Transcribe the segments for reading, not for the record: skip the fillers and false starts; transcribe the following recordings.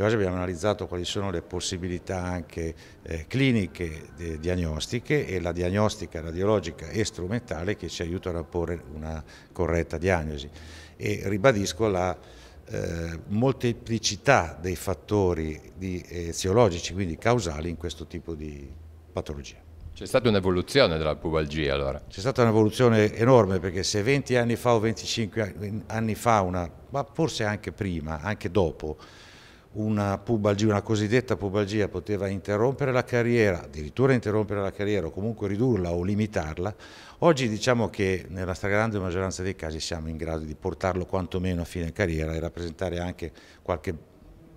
e oggi abbiamo analizzato quali sono le possibilità anche cliniche, diagnostiche, e la diagnostica radiologica e strumentale che ci aiutano a porre una corretta diagnosi. E ribadisco la molteplicità dei fattori eziologici, quindi causali, in questo tipo di patologia. C'è stata un'evoluzione della pubalgia allora. C'è stata un'evoluzione enorme, perché se 20 anni fa o 25 anni fa, ma forse anche prima, anche dopo, una pubalgia, una cosiddetta pubalgia, poteva interrompere la carriera, addirittura interrompere la carriera o comunque ridurla o limitarla, oggi diciamo che nella stragrande maggioranza dei casi siamo in grado di portarlo quantomeno a fine carriera e rappresentare anche qualche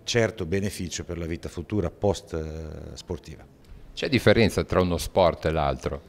certo beneficio per la vita futura post sportiva. C'è differenza tra uno sport e l'altro?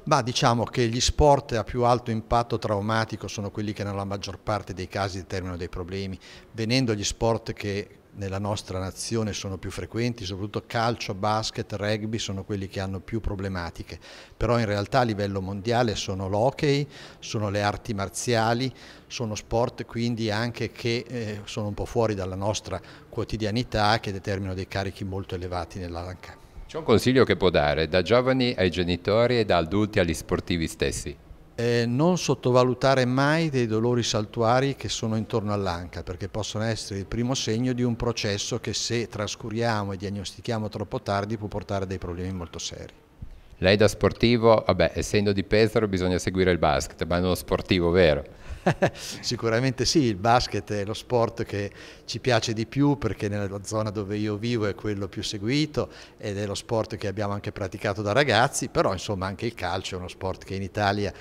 Ma diciamo che gli sport a più alto impatto traumatico sono quelli che nella maggior parte dei casi determinano dei problemi, venendo gli sport che nella nostra nazione sono più frequenti, soprattutto calcio, basket, rugby, sono quelli che hanno più problematiche, però in realtà a livello mondiale sono l'hockey, sono le arti marziali, sono sport quindi anche che sono un po' fuori dalla nostra quotidianità, che determinano dei carichi molto elevati nell'anca. C'è un consiglio che può dare da giovani ai genitori e da adulti agli sportivi stessi? Non sottovalutare mai dei dolori saltuari che sono intorno all'anca, perché possono essere il primo segno di un processo che, se trascuriamo e diagnostichiamo troppo tardi, può portare a dei problemi molto seri. Lei da sportivo, vabbè, essendo di Pesaro bisogna seguire il basket, ma è uno sportivo vero? Sicuramente sì, il basket è lo sport che ci piace di più, perché nella zona dove io vivo è quello più seguito ed è lo sport che abbiamo anche praticato da ragazzi, però insomma anche il calcio è uno sport che in Italia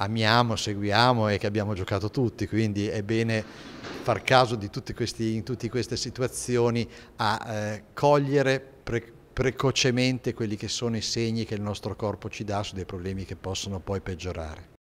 amiamo, seguiamo e che abbiamo giocato tutti, quindi è bene far caso di in tutte queste situazioni a cogliere precocemente quelli che sono i segni che il nostro corpo ci dà su dei problemi che possono poi peggiorare.